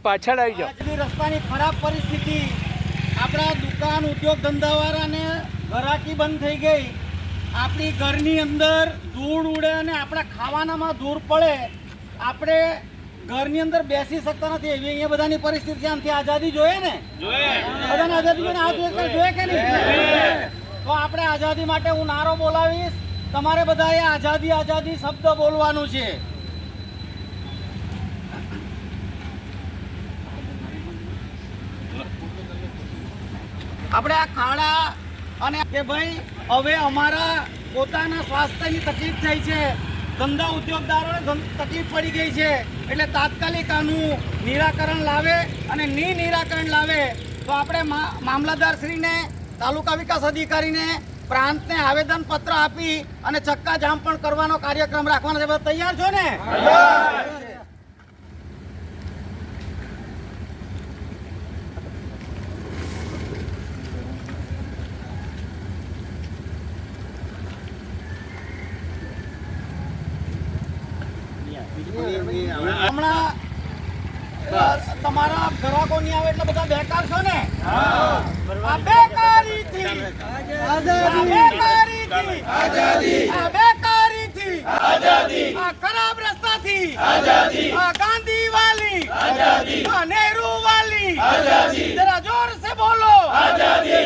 પાછળ આવી જાઓ. આજની રસ્તાની ખરાબ પરિસ્થિતિ, આપણા દુકાન ઉદ્યોગ ધંધાવાળાને ઘરાકી બંધ થઈ ગઈ. આપણી ઘરની અંદર ધૂળ ઉડે અને આપણા ખાવાનામાં ધૂળ પડે. આપણે ઘરની અંદર બેસી શકતા નથી. એવી અહીંયા બધાની પરિસ્થિતિ છે. આમથી આઝાદી જોઈએ ને, બધાને આઝાદી જોઈએ. આ જોઈએ કે નહીં? તો આપણે આઝાદી માટે હું નારો બોલાવીશ. તમારે બધાએ આઝાદી આઝાદી શબ્દ બોલવાનું છે. આપણે આ ખાડા અને કે ભાઈ હવે અમારા પોતાના સ્વાસ્થ્યની તકલીફ થઈ છે, ધંધા ઉદ્યોગદારોને તકલીફ પડી ગઈ છે, એટલે તાત્કાલિક આનું નિરાકરણ લાવે. અને નિરાકરણ લાવે તો આપણે મામલતદારશ્રીને, તાલુકા વિકાસ અધિકારીને, પ્રાંતને આવેદનપત્ર આપી અને ચક્કાજામ પણ કરવાનો કાર્યક્રમ રાખવાનો છે. બધા તૈયાર છો ને? હમણાં તમારા ગ્રાહકો નહીં આવે એટલે બધા બેકાર છો ને? આ બેકારીથી આ ખરાબ રસ્તાથી આ ગાંધી વાલી આ નહેરુ વાલી જરા જોર સે બોલો,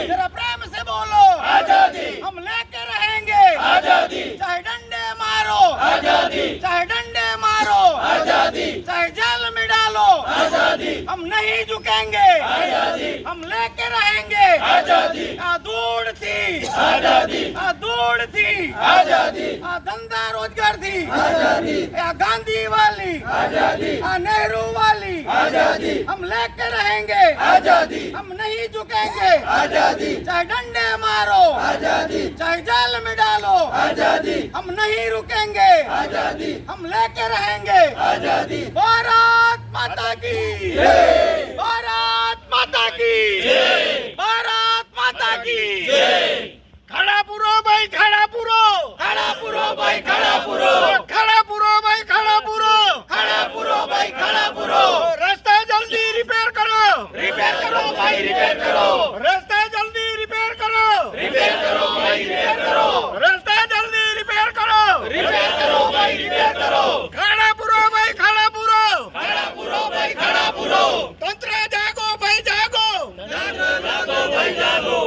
જરા પ્રેમ સે बोलो आजादी, हम लेके रहेंगे आजादी, चाहे डंडे मारो आजादी, चाहे डंडे मारो आजादी, चाहे जेल में डालो आजादी, हम नहीं झुकेंगे आजादी, हम लेके रहेंगे आजादी। आ दूर थी आजादी, आ दूर थी आजादी, आ धंधा रोजगार थी आजादी, आ गांधी वाली आजादी, आ नेहरू वाली आजादी, हम लेके रहेंगे आजादी, हम नहीं झुकेंगे आजादी, चाहे डंडे मारो आजादी, चाहे जेल में डालो आजादी, हम नहीं रुकेंगे आजादी, हम लेके रहेंगे आजादी। भारत माता की जय, भारत माता की जय, भारत माता की जय। खड़ा पुरो भाई, खड़ा पुरो, खड़ा पुरो भाई, खड़ा पुरो, खड़ा पुरो भाई, खड़ा पुरो, खड़ा पुरो भाई, खड़ा पुरो। रास्ता जल्दी रिपेयर करो, रिपेयर करो भाई, रिपेयर करो। रास्ता जल्दी रिपेयर करो, रिपेयर करो भाई, रिपेयर करो। रास्ता जल्दी रिपेयर करो, रिपेयर करो भाई, रिपेयर करो। खड़ा पुरो भाई, खड़ा पुरो, खड़ा पुरो भाई, खड़ा पुरो। तंत्र जागो भाई, जागो, जागो जागो भाई, जागो।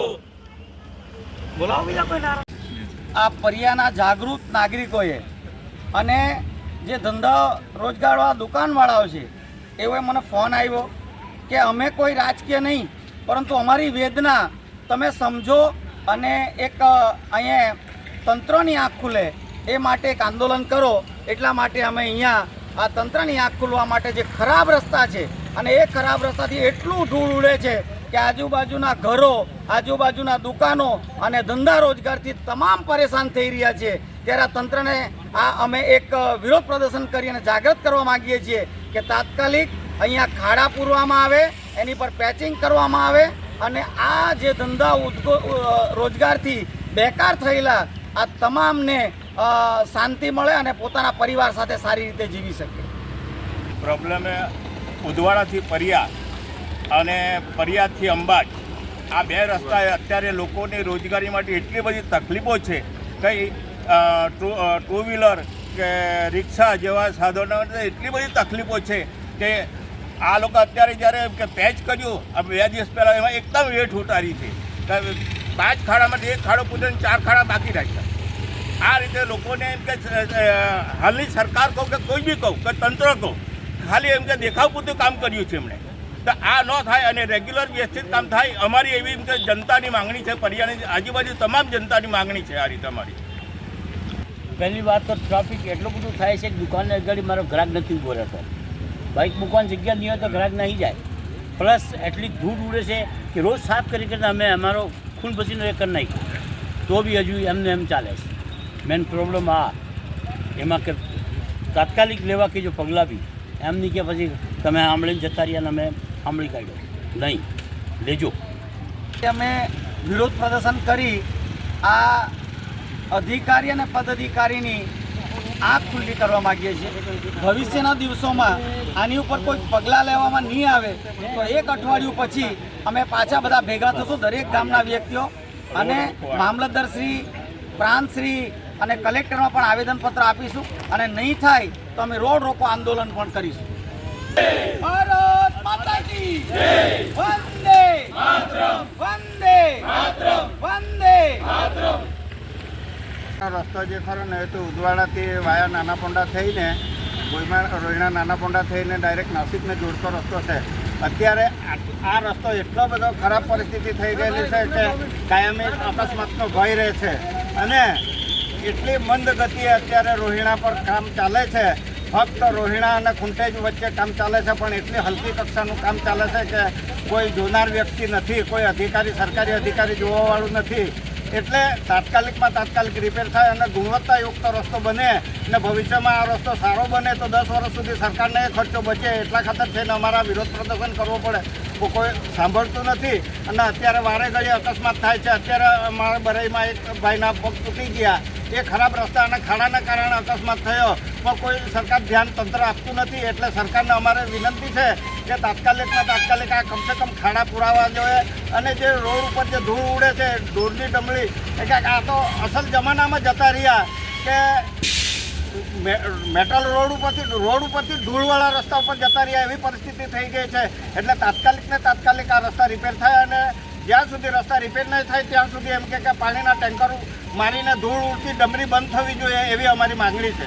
બોલાવો બીજા કોઈ નારા। આ પરિયાના જાગૃત નાગરિકોએ અને જે ધંધા રોજગારવાળા દુકાનવાળાઓ છે એઓએ મને ફોન આવ્યો કે અમે કોઈ રાજકીય નહીં, પરંતુ અમારી વેદના તમે સમજો અને એક અહીંયા તંત્રની આંખ ખુલે એ માટે એક આંદોલન કરો। એટલા માટે અમે અહીંયા આ તંત્રની આંખ ખુલવા માટે જે ખરાબ રસ્તા છે અને એ ખરાબ રસ્તાથી એટલું ધૂળ ઉડે છે કે આજુબાજુના ઘરો, આજુબાજુના દુકાનો અને ધંધા રોજગારથી તમામ પરેશાન થઈ રહ્યા છે। ત્યારે આ તંત્રને અમે એક વિરોધ પ્રદર્શન કરી અને જાગૃત કરવા માગીએ છીએ કે તાત્કાલિક અહીંયા ખાડા પૂરવામાં આવે, એની પર પેચિંગ કરવામાં આવે અને આ જે ધંધા રોજગારથી બેકાર થયેલા આ તમામને શાંતિ મળે અને પોતાના પરિવાર સાથે સારી રીતે જીવી શકે। પ્રોબ્લેમ ઉદવાડાથી પરિયા અને પરિયાથી અંબાજ આ બે રસ્તાએ અત્યારે લોકોને રોજગારી માટે એટલી બધી તકલીફો છે કે ટુ વ્હીલર કે રિક્ષા જેવા સાધનો એટલી બધી તકલીફો છે કે આ લોકો અત્યારે જ્યારે કે પેચ કર્યું 2 દિવસ પહેલાં એમાં એકદમ વેઠ ઉતારી છે। 5 ખાડામાંથી 1 ખાડો પૂરીને 4 ખાડા બાકી રાખ્યા। આ રીતે લોકોને એમ કે હાલની સરકાર કહું કે કોઈ બી કહું કે તંત્ર કહું ખાલી એમ કે દેખાવ પૂરતું કામ કર્યું છે એમણે। તો આ ન થાય અને રેગ્યુલર વ્યવસ્થિત કામ થાય અમારી એવી એમ કે જનતાની માગણી છે, પરિયાની આજુબાજુ તમામ જનતાની માગણી છે। આ રીતે અમારી પહેલી વાત તો ટ્રાફિક એટલું બધું થાય છે કે દુકાનની આગળ મારો ગ્રાહક નથી ઊભો રહેતો। બાઇક મૂકવાની જગ્યા નહીં હોય તો ગ્રાહક નહીં જાય। પ્લસ એટલી ધૂળ ઉડે છે કે રોજ સાફ કરીને અમે અમારો ખૂન પસીનો એ કરી નાખ્યો તો બી હજુ એમને એમ ચાલે છે। મેન પ્રોબ્લેમ આ એમાં કે તાત્કાલિક લેવા કે જો પગલાં બી એમ નહીં કે પછી તમે સાંભળીને જતા રહ્યા ને અમે સાંભળી કાઢ્યો નહીં, લેજો અમે વિરોધ પ્રદર્શન કરી આ અધિકારી અને પદાધિકારીની આંખ ખુલ્લી કરવા માગીએ છીએ. ભવિષ્યના દિવસોમાં આની ઉપર કોઈ પગલાં લેવામાં નહીં આવે તો 1 અઠવાડિયું પછી અમે પાછા બધા ભેગા થશું, દરેક ગામના વ્યક્તિઓ, અને મામલતદારશ્રી, પ્રાંતશ્રી અને કલેક્ટરમાં પણ આવેદનપત્ર આપીશું. અને નહીં થાય તો અમે રોડ રોકો આંદોલન પણ કરીશું. ભારત માતા કી જય. વંદે માતરમ. વંદે માતરમ. વંદે માતરમ. રસ્તો જે ખરો ને એ તો ઉદવાડાથી વાયા નાના પોંડા થઈને રોહિણા નાના પોંડા થઈને ડાયરેક્ટ નાસિકને જોડતો રસ્તો છે. અત્યારે આ રસ્તો એટલો બધો ખરાબ પરિસ્થિતિ થઈ ગયેલી છે કે કાયમી અકસ્માતનો ભય રહે છે, અને એટલી મંદ ગતિએ અત્યારે રોહિણા પર કામ ચાલે છે. ફક્ત રોહિણા અને ખુંટેજ વચ્ચે કામ ચાલે છે, પણ એટલી હલકી કક્ષાનું કામ ચાલે છે કે કોઈ જોનાર વ્યક્તિ નથી, કોઈ અધિકારી, સરકારી અધિકારી જોવાવાળું નથી. એટલે તાત્કાલિક રિપેર થાય અને ગુણવત્તાયુક્ત રસ્તો બને અને ભવિષ્યમાં આ રસ્તો સારો બને તો 10 વર્ષ સુધી સરકારને એ ખર્ચો બચે એટલા ખાતર થઈને અમારા વિરોધ પ્રદર્શન કરવો પડે. કોઈ સાંભળતું નથી અને અત્યારે વારે ઘડી અકસ્માત થાય છે. અત્યારે અમારા બરાઈમાં એક ભાઈના પગ તૂટી ગયા, એ ખરાબ રસ્તા અને ખાડાના કારણે અકસ્માત થયો, પણ કોઈ સરકાર ધ્યાન તંત્ર આપતું નથી. એટલે સરકારને અમારે વિનંતી છે કે તાત્કાલિક આ કમસે કમ ખાડા પુરાવા જોઈએ. અને જે રોડ ઉપર જે ધૂળ ઉડે છે, ધૂળની ડમળી, એટલે આ તો અસલ જમાનામાં જતા રહ્યા કે મેટલ રોડ ઉપરથી ધૂળવાળા રસ્તા ઉપર જતા રહ્યા, એવી પરિસ્થિતિ થઈ ગઈ છે. એટલે તાત્કાલિક આ રસ્તા રિપેર થાય, અને જ્યાં સુધી રસ્તા રિપેર નહીં થાય ત્યાં સુધી એમ કે પાણીના ટેન્કરો મારીને ધૂળ ઉડતી ડમરી બંધ થવી જોઈએ, એવી અમારી માંગણી છે.